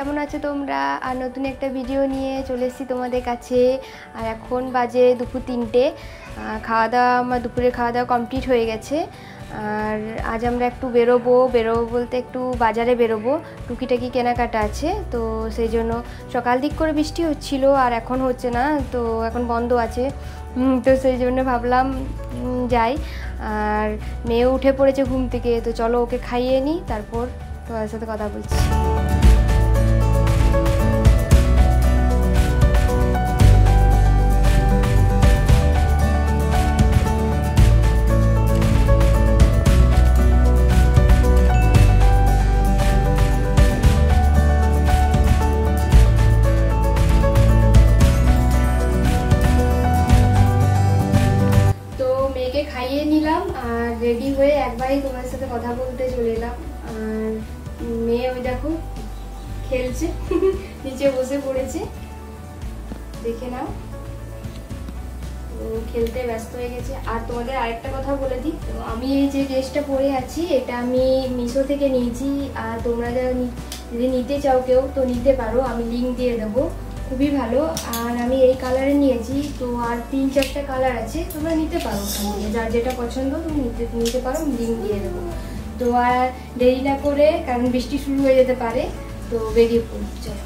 কেমন আছো তোমরা? আর নতুন একটা ভিডিও নিয়ে চলে এসেছি তোমাদের কাছে। আর এখন বাজে দুপুর 3টে। খাওয়া দাওয়া, আমার দুপুরের খাওয়া দাওয়া কমপ্লিট হয়ে গেছে। আর আজ আমরা একটু বেরোবো বলতে একটু বাজারে বেরোবো, টুকিটাকি কেনাকাটা আছে। তো সেই জন্য সকাল দিক করে বৃষ্টি হচ্ছিল, আর এখন হচ্ছে না, তো এখন বন্ধ আছে। তো সেই জন্য ভাবলাম যাই। আর মেয়েও উঠে পড়েছে ঘুম থেকে, তো চলো ওকে খাইয়ে নিই, তারপর তোমার সাথে কথা বলছি। খাইয়ে নিলাম আর রেডি হয়ে একবারই তোমার সাথে কথা বলতে চলে এলাম। আর মেয়ে ওই দেখো খেলছে, নিচে বসে পড়েছে, দেখে নাও, খেলতে ব্যস্ত হয়ে গেছে। আর তোমাদের আরেকটা কথা বলে দিই, তো আমি এই যে ড্রেসটা পরে আছি এটা আমি মিশো থেকে নিয়েছি। আর তোমরা যদি নিতে চাও কেউ তো নিতে পারো, আমি লিঙ্ক দিয়ে দেবো, খুবই ভালো। আর আমি এই কালারে নিয়েছি, তো আর 3-4টা কালার আছে, তোমরা নিতে পারো, যার যেটা পছন্দ তুমি নিতে পারো, লিঙ্ক দিয়ে দেবো। তো আর দেরি না করে, কারণ বৃষ্টি শুরু হয়ে যেতে পারে, তো বেরিয়ে পড়ি, চলো।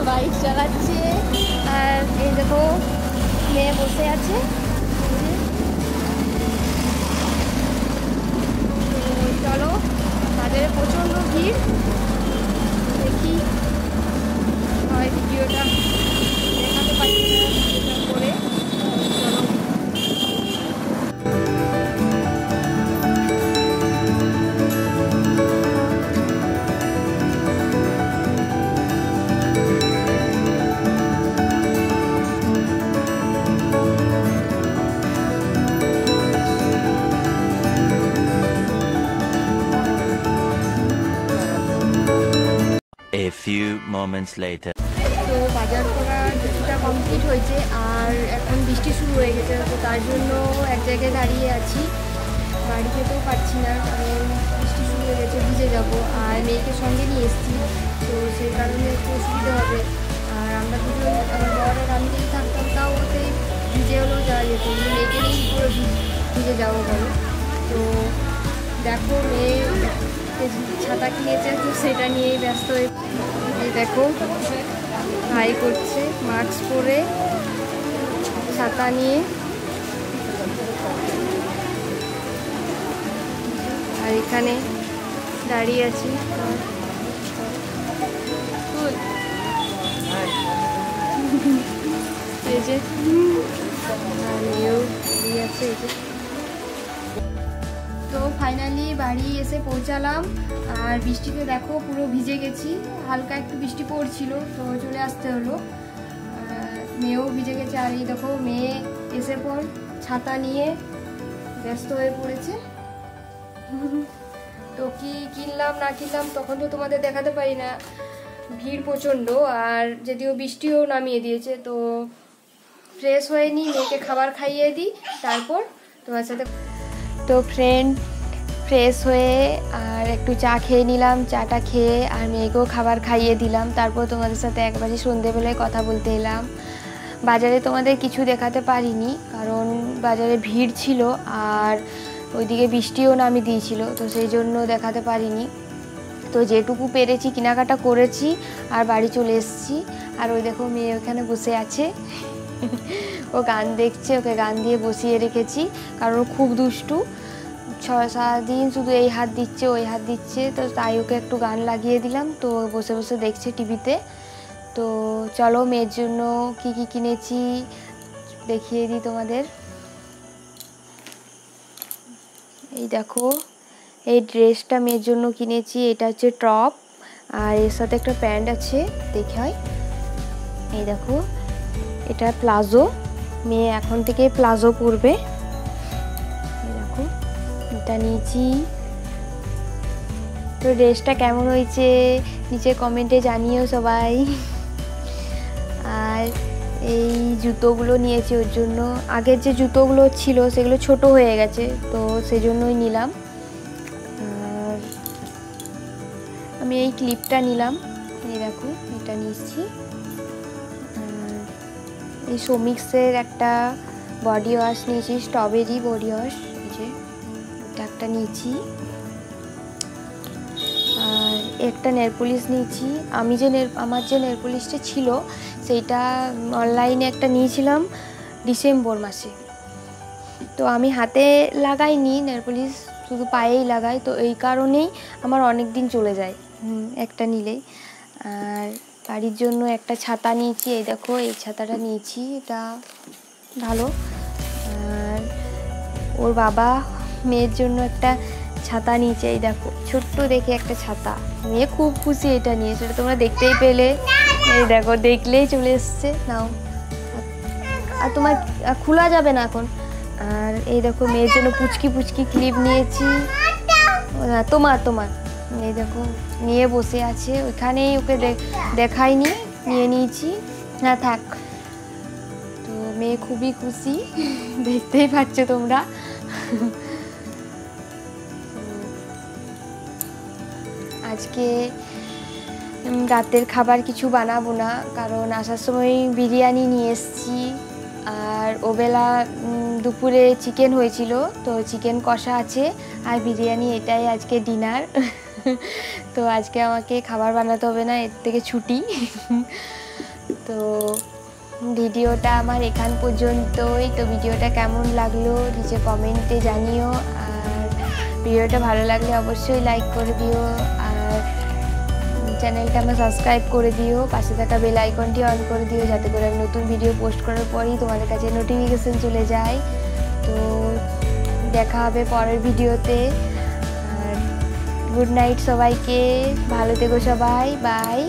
বাইক চালাচ্ছে আর এই দেখো মেয়ে বসে আছে। চলো, বাজারে প্রচণ্ড ভিড়, দেখি হয় ভিডিওটা দেখাতে পারছি না করে। চলো, A few moments later. তো বাজার করা কিছুটা কমপ্লিট হয়েছে, আর এখন বৃষ্টি শুরু হয়ে গেছে, তো তার জন্য এক জায়গায় দাঁড়িয়ে আছি, বাড়ি যেতেও পারছি না, কারণ বৃষ্টি শুরু হয়ে গেছে, ভিজে যাব। আর মেয়েকে সঙ্গে নিয়ে এসেছি, তো সেই কারণে একটু অসুবিধা হবে। আর আমরা দুজন, আমার বর আর আমি যদি থাকতাম তাও ওতে ভিজে হলেও যাওয়া যেত, মেয়েকে নিয়েই পুরো ভিজে যাবো বলো। তো দেখো মেয়ে ছাতা কিনেছে, তো সেটা নিয়েই ব্যস্ত হয়ে, এই দেখো ভাই করছে মাস্ক পরে ছাতা নিয়ে। আর এখানে দাঁড়িয়ে আছি, এই যে আছে, এই যে। তো ফাইনালি বাড়ি এসে পৌঁছালাম, আর বৃষ্টিতে দেখো পুরো ভিজে গেছি, হালকা একটু বৃষ্টি পড়ছিল, তো চলে আসতে হলো। মেয়েও ভিজে গেছে, আর এই দেখো মেয়ে এসে পর ছাতা নিয়ে ব্যস্ত হয়ে পড়েছে। তো কি কিনলাম না কিনলাম তখন তো তোমাদের দেখাতে পারি না, ভিড় প্রচণ্ড, আর যদিও বৃষ্টিও নামিয়ে দিয়েছে। তো ফ্রেশ হয়ে নিই, মেয়েকে খাবার খাইয়ে দিই, তারপর তোমার সাথে। তো ফ্রেশ হয়ে আর একটু চা খেয়ে নিলাম, চাটা খেয়ে আর মেয়েকেও খাবার খাইয়ে দিলাম, তারপর তোমাদের সাথে একবারে সন্ধেবেলায় কথা বলতে এলাম। বাজারে তোমাদের কিছু দেখাতে পারিনি, কারণ বাজারে ভিড় ছিল, আর ওইদিকে বৃষ্টিও নামিয়ে দিয়েছিল, তো সেই জন্য দেখাতে পারিনি। তো যেটুকু পেরেছি কেনাকাটা করেছি, আর বাড়ি চলে এসেছি। আর ওই দেখো মেয়ে ওখানে বসে আছে, ও গান দেখছে, ওকে গান দিয়ে বসিয়ে রেখেছি, কারণ খুব দুষ্টু, সারাদিন শুধু এই হাত দিচ্ছে ওই হাত দিচ্ছে, তো তাই ওকে একটু গান লাগিয়ে দিলাম, তো বসে বসে দেখছে টিভিতে। তো চলো মেয়ের জন্য কি কি কিনেছি দেখিয়ে দিই তোমাদের। এই দেখো এই ড্রেসটা মেয়ের জন্য কিনেছি, এটা হচ্ছে টপ, আর এর সাথে একটা প্যান্ট আছে, দেখে হয়। এই দেখো এটা প্লাজো, মেয়ে এখন থেকে প্লাজো পরবে, এই দেখো এটা নিয়েছি। তো ড্রেসটা কেমন হয়েছে নিচে কমেন্টে জানিও সবাই। আর এই জুতোগুলো নিয়েছি ওর জন্য, আগের যে জুতোগুলো ছিল সেগুলো ছোট হয়ে গেছে, তো সেজন্যই নিলাম। আর আমি এই ক্লিপটা নিলাম, এই দেখো এটা নিচ্ছি। আর এই সোমিক্সের একটা বডি ওয়াশ নিয়েছি, স্ট্রবেরি বডি ওয়াশ, এই যে এটা একটা নিয়েছি। আর একটা নেল পলিশ নিয়েছি। আমার যে নেল পলিশটা ছিল সেইটা অনলাইনে একটা নিয়েছিলাম ডিসেম্বর মাসে, তো আমি হাতে লাগাইনি নেল পলিশ, শুধু পায়েই লাগাই, তো এই কারণেই আমার অনেক দিন চলে যায় একটা নিলেই। আর বাড়ির জন্য একটা ছাতা নিয়েছি, এই দেখো এই ছাতাটা নিয়েছি, এটা ভালো। আর ওর বাবা মেয়ের জন্য একটা ছাতা নিয়েছে, এই দেখো ছোট্ট দেখে একটা ছাতা, মেয়ে খুব খুশি এটা নিয়ে, সেটা তোমরা দেখতেই পেলে, এই দেখো দেখলেই চলে এসছে। নাও, আর তোমার খোলা যাবে না এখন। আর এই দেখো মেয়ের জন্য পুচকি পুচকি ক্লিপ নিয়েছি, তোমার এই দেখো নিয়ে বসে আছে, ওইখানেই ওকে দেখাইনি, নিয়ে নিয়েছি। হ্যাঁ থাক। তো মেয়ে খুবই খুশি, দেখতেই পাচ্ছ তোমরা। আজকে রাতের খাবার কিছু বানাবো না, কারণ আসার সময় বিরিয়ানি নিয়ে এসেছি, আর ওবেলা দুপুরে চিকেন হয়েছিল, তো চিকেন কষা আছে আর বিরিয়ানি, এটাই আজকে ডিনার। তো আজকে আমাকে খাবার বানাতে হবে না, এর থেকে ছুটি। তো ভিডিওটা আমার এখান পর্যন্তই। তো ভিডিওটা কেমন লাগলো নিচে কমেন্টে জানিও, আর ভিডিওটা ভালো লাগলে অবশ্যই লাইক করে দিও, আর চ্যানেলটা আমার সাবস্ক্রাইব করে দিও, পাশে থাকা বেল আইকনটি অন করে দিও, যাতে করে আমি নতুন ভিডিও পোস্ট করার পরই তোমাদের কাছে নোটিফিকেশন চলে যায়। তো দেখা হবে পরের ভিডিওতে, আর গুড নাইট সবাইকে, ভালো থেকো সবাই, বাই।